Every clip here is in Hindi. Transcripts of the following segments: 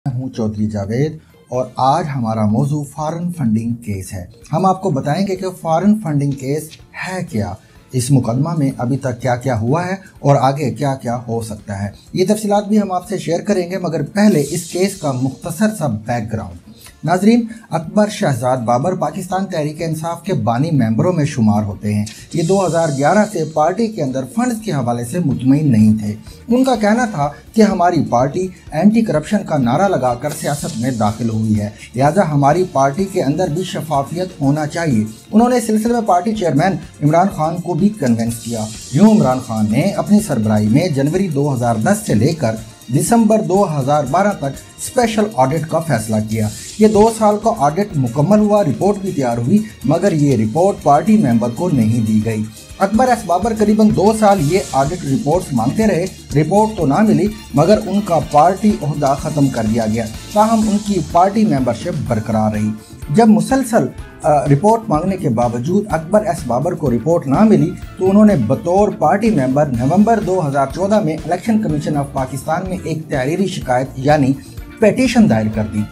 हूँ चौधरी जावेद और आज हमारा मौजू फॉरेन फंडिंग केस है। हम आपको बताएंगे कि फॉरेन फंडिंग केस है क्या, इस मुकदमा में अभी तक क्या क्या हुआ है और आगे क्या क्या हो सकता है। ये तफसीलात भी हम आपसे शेयर करेंगे, मगर पहले इस केस का मुख्तसर सा बैकग्राउंड। नाजरीन, अकबर शहजाद बाबर पाकिस्तान तहरीक इंसाफ के बानी मेंबरों में शुमार होते हैं। ये 2011 से पार्टी के अंदर फंड्स के हवाले से मुतमईन नहीं थे। उनका कहना था कि हमारी पार्टी एंटी करप्शन का नारा लगाकर सियासत में दाखिल हुई है, लिहाजा हमारी पार्टी के अंदर भी शफाफियत होना चाहिए। उन्होंने इस सिलसिले में पार्टी चेयरमैन इमरान खान को भी कन्विंस किया। यूँ इमरान खान ने अपनी सरबराही में जनवरी 2010 से लेकर दिसंबर 2012 तक स्पेशल ऑडिट का फैसला किया। ये 2 साल का ऑडिट मुकम्मल हुआ, रिपोर्ट भी तैयार हुई, मगर ये रिपोर्ट पार्टी मेंबर को नहीं दी गई। अकबर एस बाबर करीबन 2 साल ये ऑडिट रिपोर्ट्स मांगते रहे, रिपोर्ट तो ना मिली, मगर उनका पार्टी ओहदा ख़त्म कर दिया गया। ताहम उनकी पार्टी मेंबरशिप बरकरार रही। जब मुसलसल रिपोर्ट मांगने के बावजूद अकबर एस बाबर को रिपोर्ट ना मिली तो उन्होंने बतौर पार्टी मेंबर नवंबर 2014 में इलेक्शन कमीशन ऑफ पाकिस्तान में एक तहरीरी शिकायत यानी पेटिशन दायर कर दी।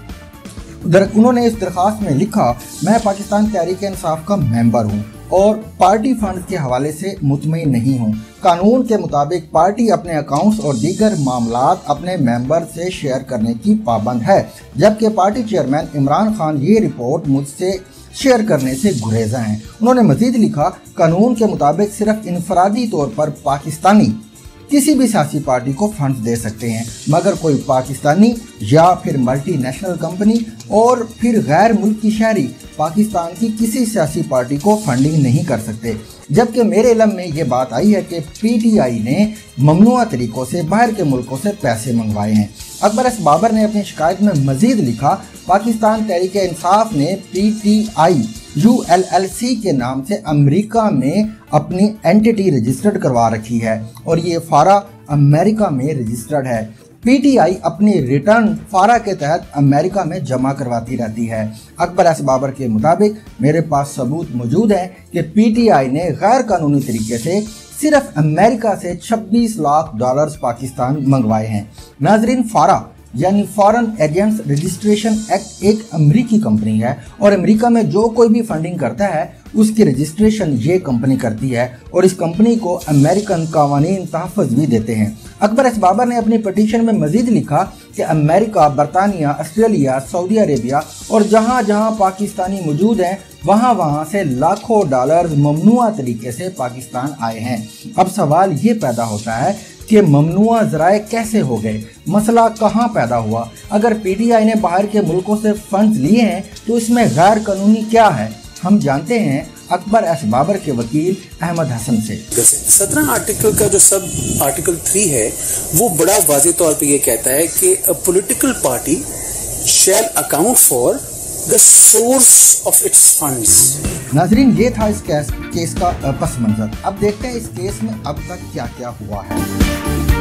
उन्होंने इस दरख्वास्त में लिखा, मैं पाकिस्तान तहरीक इंसाफ का मेंबर हूँ और पार्टी फंड के हवाले से मुतमईन नहीं हूँ। कानून के मुताबिक पार्टी अपने अकाउंट्स और दीगर मामलात अपने मेंबर से शेयर करने की पाबंद है, जबकि पार्टी चेयरमैन इमरान खान ये रिपोर्ट मुझसे शेयर करने से गुरेजा हैं। उन्होंने मजीद लिखा, कानून के मुताबिक सिर्फ इनफरादी तौर पर पाकिस्तानी किसी भी सियासी पार्टी को फंड दे सकते हैं, मगर कोई पाकिस्तानी या फिर मल्टीनेशनल कंपनी और फिर गैर मुल्की शहरी पाकिस्तान की किसी सियासी पार्टी को फंडिंग नहीं कर सकते। जबकि मेरे इल्म में ये बात आई है कि पीटीआई ने ममनुआ तरीकों से बाहर के मुल्कों से पैसे मंगवाए हैं। अकबर एस बाबर ने अपनी शिकायत में मजीद लिखा, पाकिस्तान तहरीक इंसाफ ने पीटीआई ULLC के नाम से अमेरिका में अपनी एंटिटी रजिस्टर्ड करवा रखी है और ये फारा अमेरिका में रजिस्टर्ड है। पीटीआई अपनी रिटर्न फारा के तहत अमेरिका में जमा करवाती रहती है। अकबर एस बाबर के मुताबिक मेरे पास सबूत मौजूद है कि पीटीआई ने गैर कानूनी तरीके से सिर्फ अमेरिका से $26 लाख पाकिस्तान मंगवाए हैं। नाजरीन, फारा यानी फॉरेन एजेंट्स रजिस्ट्रेशन एक्ट एक अमेरिकी कंपनी है और अमेरिका में जो कोई भी फंडिंग करता है उसकी रजिस्ट्रेशन ये कंपनी करती है और इस कंपनी को अमेरिकन कानूनी तहफ़्फ़ुज़ भी देते हैं। अकबर एस बाबर ने अपनी पटिशन में मजीद लिखा कि अमेरिका, बरतानिया, ऑस्ट्रेलिया, सऊदी अरेबिया और जहाँ जहाँ पाकिस्तानी मौजूद हैं वहाँ से लाखों डॉलर ममनुआ तरीके से पाकिस्तान आए हैं। अब सवाल ये पैदा होता है कि ममनुआ ज़राए कैसे हो गए, मसला कहाँ पैदा हुआ। अगर पीटीआई ने बाहर के मुल्कों से फंड्स लिए हैं तो इसमें गैर कानूनी क्या है, हम जानते हैं अकबर एस बाबर के वकील अहमद हसन से। 17 आर्टिकल का जो सब आर्टिकल 3 है वो बड़ा वाज़े तौर पे ये कहता है कि a political party shall account for the source of its funds. नाजरीन, ये था इस केस का पस मंजर। अब देखते हैं इस केस में अब तक क्या क्या हुआ है।